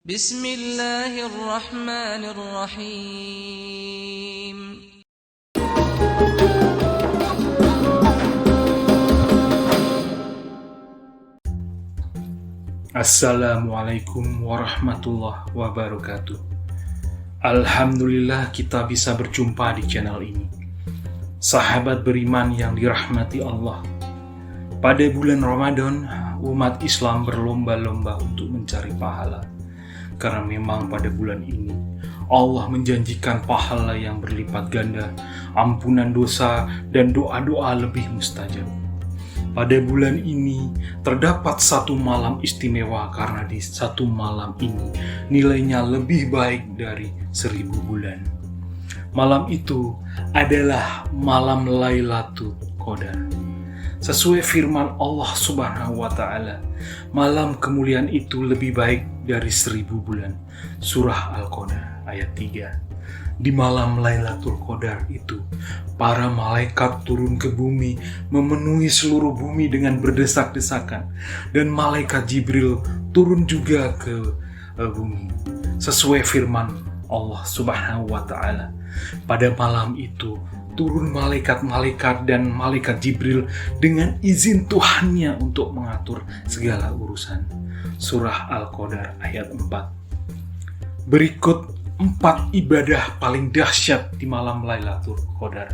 Bismillahirrahmanirrahim. Assalamualaikum warahmatullahi wabarakatuh. Alhamdulillah kita bisa berjumpa di channel ini. Sahabat beriman yang dirahmati Allah, pada bulan Ramadan umat Islam berlomba-lomba untuk mencari pahala. Karena memang pada bulan ini Allah menjanjikan pahala yang berlipat ganda, ampunan dosa, dan doa-doa lebih mustajab. Pada bulan ini terdapat satu malam istimewa karena di satu malam ini nilainya lebih baik dari 1000 bulan. Malam itu adalah malam Lailatul Qadar. Sesuai firman Allah Subhanahu wa Ta'ala, malam kemuliaan itu lebih baik dari 1000 bulan. Surah Al-Qadar ayat 3. Di malam Lailatul Qadar itu, para malaikat turun ke bumi, memenuhi seluruh bumi dengan berdesak-desakan, dan malaikat Jibril turun juga ke bumi. Sesuai firman Allah Subhanahu wa Ta'ala, pada malam itu turun malaikat-malaikat dan malaikat Jibril dengan izin Tuhannya untuk mengatur segala urusan. Surah Al-Qadar ayat 4. Berikut 4 ibadah paling dahsyat di malam Lailatul Qadar.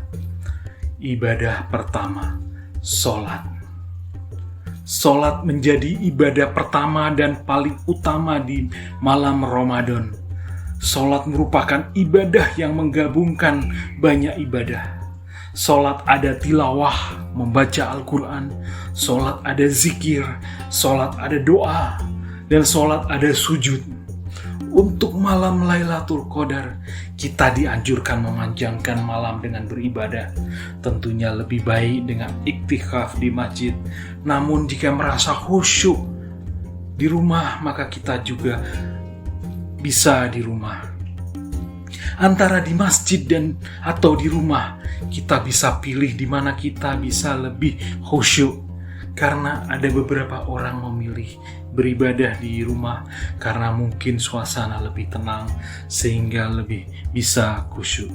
Ibadah pertama, sholat. Sholat menjadi ibadah pertama dan paling utama di malam Ramadan. Sholat merupakan ibadah yang menggabungkan banyak ibadah. Sholat ada tilawah, membaca Al-Quran. Sholat ada zikir. Sholat ada doa. Dan sholat ada sujud. Untuk malam Lailatul Qadar, kita dianjurkan memanjangkan malam dengan beribadah. Tentunya lebih baik dengan iktikaf di masjid. Namun jika merasa khusyuk di rumah, maka kita juga bisa di rumah. Antara di masjid dan atau di rumah, kita bisa pilih di mana kita bisa lebih khusyuk. Karena ada beberapa orang memilih beribadah di rumah karena mungkin suasana lebih tenang sehingga lebih bisa khusyuk.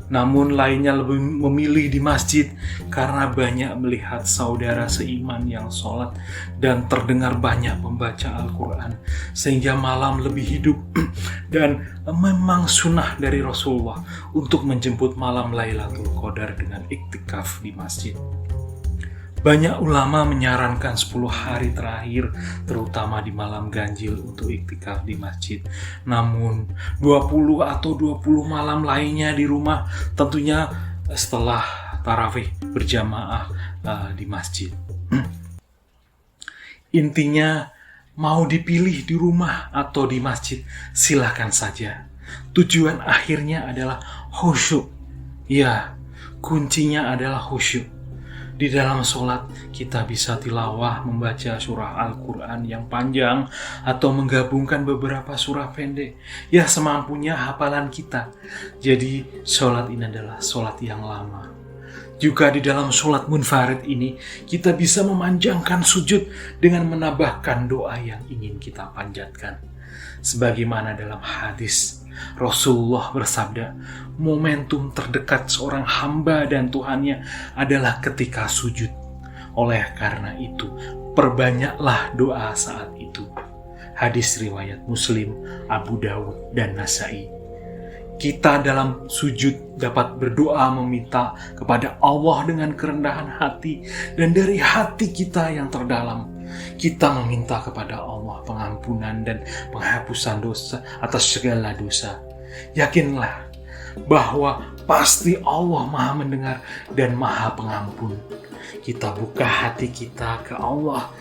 Namun lainnya lebih memilih di masjid karena banyak melihat saudara seiman yang sholat dan terdengar banyak membaca Al-Quran sehingga malam lebih hidup. Dan memang sunnah dari Rasulullah untuk menjemput malam Lailatul Qadar dengan iktikaf di masjid. Banyak ulama menyarankan 10 hari terakhir, terutama di malam ganjil untuk iktikaf di masjid. Namun 20 atau 20 malam lainnya di rumah, tentunya setelah tarawih berjamaah di masjid. Intinya, mau dipilih di rumah atau di masjid, silakan saja. Tujuan akhirnya adalah khusyuk. Ya, kuncinya adalah khusyuk. Di dalam sholat kita bisa tilawah, membaca surah Al-Quran yang panjang atau menggabungkan beberapa surah pendek. Ya semampunya hafalan kita. Jadi sholat ini adalah sholat yang lama. Juga di dalam sholat munfarid ini kita bisa memanjangkan sujud dengan menambahkan doa yang ingin kita panjatkan. Sebagaimana dalam hadis Rasulullah bersabda, momentum terdekat seorang hamba dan Tuhannya adalah ketika sujud. Oleh karena itu, perbanyaklah doa saat itu. Hadis riwayat Muslim, Abu Dawud, dan Nasai. Kita dalam sujud dapat berdoa meminta kepada Allah dengan kerendahan hati dan dari hati kita yang terdalam. Kita meminta kepada Allah pengampunan dan penghapusan dosa atas segala dosa. Yakinlah bahwa pasti Allah Maha mendengar dan Maha pengampun. Kita buka hati kita ke Allah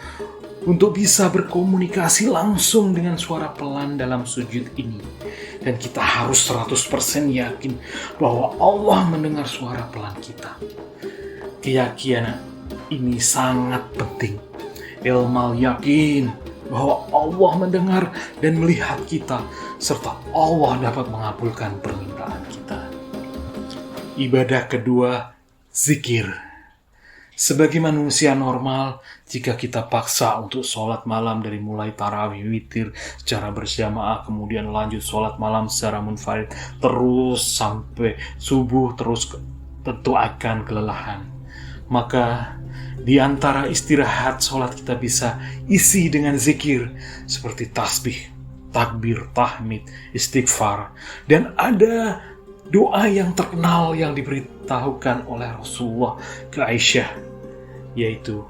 untuk bisa berkomunikasi langsung dengan suara pelan dalam sujud ini. Dan kita harus 100% yakin bahwa Allah mendengar suara pelan kita. Keyakinan ini sangat penting. Ilmal yakin bahwa Allah mendengar dan melihat kita, serta Allah dapat mengabulkan permintaan kita. Ibadah kedua, zikir. Sebagai manusia normal, jika kita paksa untuk sholat malam dari mulai tarawih, witir secara berjamaah, kemudian lanjut sholat malam secara munfarid, terus sampai subuh, terus tentu akan kelelahan. Maka di antara istirahat sholat kita bisa isi dengan zikir seperti tasbih, takbir, tahmid, istighfar. Dan ada doa yang terkenal yang diberitahukan oleh Rasulullah ke Aisyah, yaitu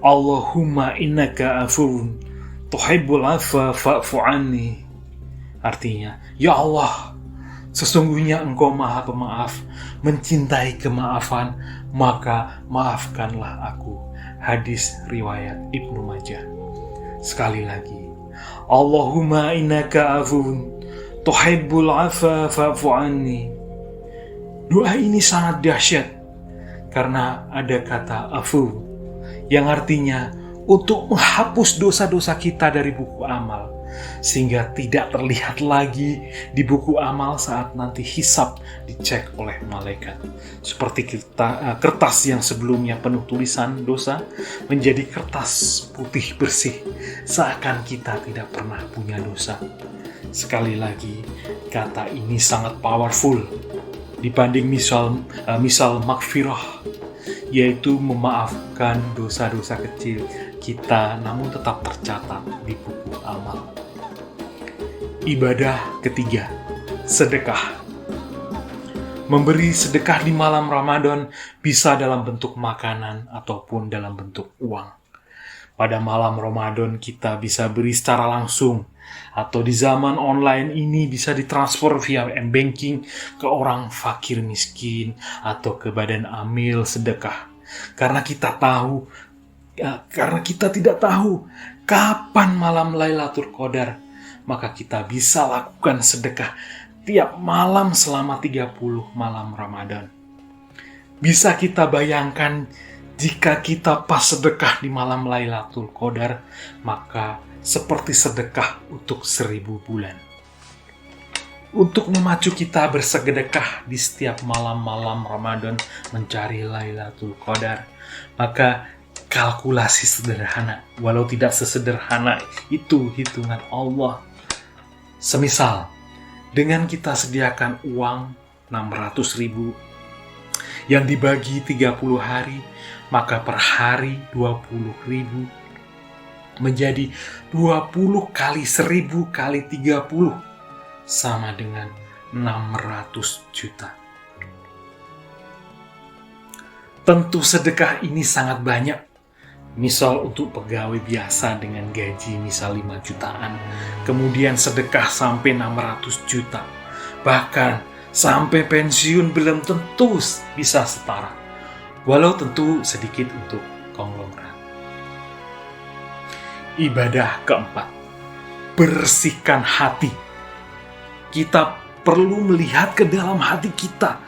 Allahumma innaka afuwun tuhibbul afwa fa'fu anni. Artinya, ya Allah, sesungguhnya Engkau Maha Pemaaf, mencintai kemaafan, maka maafkanlah aku. Hadis riwayat Ibnu Majah. Sekali lagi, Allahumma innaka afuwun tuhibbul afwa fa'fu anni. Doa ini sangat dahsyat karena ada kata afu yang artinya untuk menghapus dosa-dosa kita dari buku amal, sehingga tidak terlihat lagi di buku amal saat nanti hisab dicek oleh malaikat. Seperti kertas yang sebelumnya penuh tulisan dosa menjadi kertas putih bersih, seakan kita tidak pernah punya dosa. Sekali lagi, kata ini sangat powerful dibanding misal makfirah, yaitu memaafkan dosa-dosa kecil kita namun tetap tercatat di buku amal. Ibadah ketiga, sedekah. Memberi sedekah di malam Ramadan bisa dalam bentuk makanan ataupun dalam bentuk uang. Pada malam Ramadan kita bisa beri secara langsung, atau di zaman online ini bisa ditransfer via m-banking ke orang fakir miskin atau ke badan amil sedekah. Karena kita tidak tahu kapan malam Lailatul Qadar, maka kita bisa lakukan sedekah tiap malam selama 30 malam Ramadan. Bisa kita bayangkan jika kita pas sedekah di malam Lailatul Qadar, maka seperti sedekah untuk 1000 bulan. Untuk memacu kita bersedekah di setiap malam-malam Ramadan mencari Lailatul Qadar, maka kalkulasi sederhana, walau tidak sesederhana itu hitungan Allah. Semisal, dengan kita sediakan uang 600.000 yang dibagi 30 hari, maka per hari 20.000 menjadi 20 kali 1000 kali 30 sama dengan 600 juta. Tentu sedekah ini sangat banyak. Misal untuk pegawai biasa dengan gaji misal 5 jutaan, kemudian sedekah sampai 600 juta. Bahkan sampai pensiun belum tentu bisa setara. Walau tentu sedikit untuk konglomerat. Ibadah keempat, bersihkan hati. Kita perlu melihat ke dalam hati kita.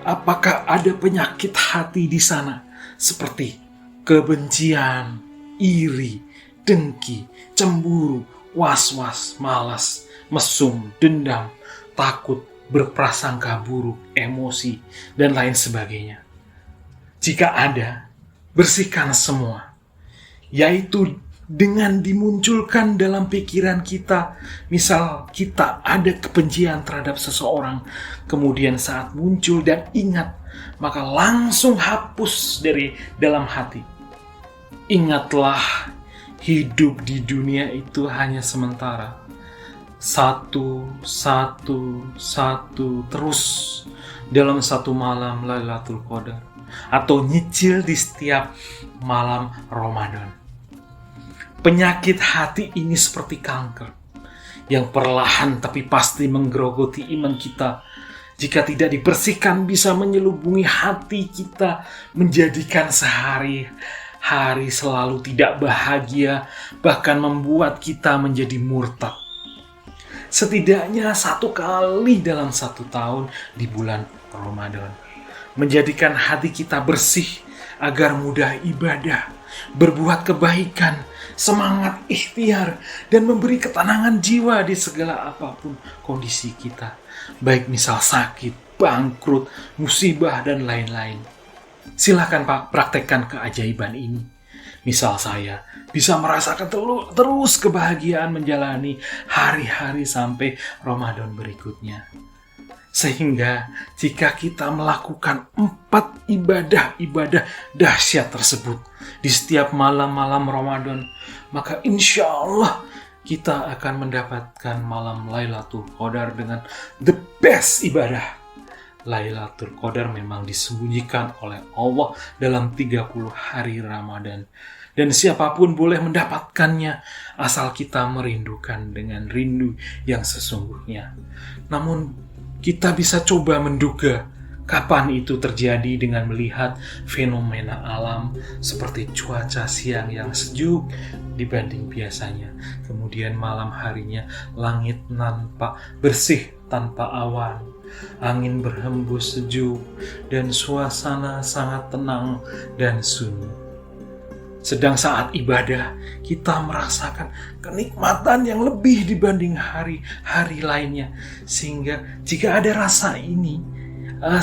Apakah ada penyakit hati di sana? Seperti kebencian, iri, dengki, cemburu, was-was, malas, mesum, dendam, takut, berprasangka buruk, emosi, dan lain sebagainya. Jika ada, bersihkan semua. Yaitu dengan dimunculkan dalam pikiran kita, misal kita ada kebencian terhadap seseorang, kemudian saat muncul dan ingat, maka langsung hapus dari dalam hati. Ingatlah, hidup di dunia itu hanya sementara. Satu, terus dalam satu malam Lailatul Qadar, atau nyicil di setiap malam Ramadan. Penyakit hati ini seperti kanker yang perlahan tapi pasti menggerogoti iman kita. Jika tidak dibersihkan, bisa menyelubungi hati kita, menjadikan sehari-hari selalu tidak bahagia, bahkan membuat kita menjadi murtad. Setidaknya 1 kali dalam 1 tahun di bulan Ramadan, menjadikan hati kita bersih agar mudah ibadah, berbuat kebaikan, semangat ikhtiar, dan memberi ketenangan jiwa di segala apapun kondisi kita, baik misal sakit, bangkrut, musibah, dan lain-lain. Silahkan Pak, praktekkan keajaiban ini. Misal saya bisa merasakan terus kebahagiaan menjalani hari-hari sampai Ramadan berikutnya. Sehingga jika kita melakukan 4 ibadah dahsyat tersebut di setiap malam-malam Ramadan, maka insya Allah kita akan mendapatkan malam Lailatul Qadar dengan the best ibadah. Lailatul Qadar memang disembunyikan oleh Allah dalam 30 hari Ramadan. Dan siapapun boleh mendapatkannya asal kita merindukan dengan rindu yang sesungguhnya. Namun kita bisa coba menduga kapan itu terjadi dengan melihat fenomena alam seperti cuaca siang yang sejuk dibanding biasanya. Kemudian malam harinya langit nampak bersih tanpa awan. Angin berhembus sejuk dan suasana sangat tenang dan sunyi. Sedang saat ibadah, kita merasakan kenikmatan yang lebih dibanding hari-hari lainnya. Sehingga jika ada rasa ini,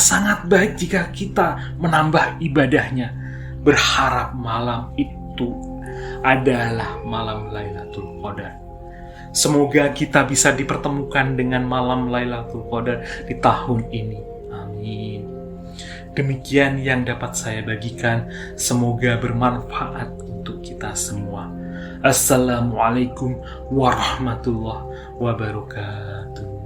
sangat baik jika kita menambah ibadahnya. Berharap malam itu adalah malam Lailatul Qadar. Semoga kita bisa dipertemukan dengan malam Lailatul Qadar di tahun ini. Amin. Demikian yang dapat saya bagikan, semoga bermanfaat untuk kita semua. Assalamualaikum warahmatullahi wabarakatuh.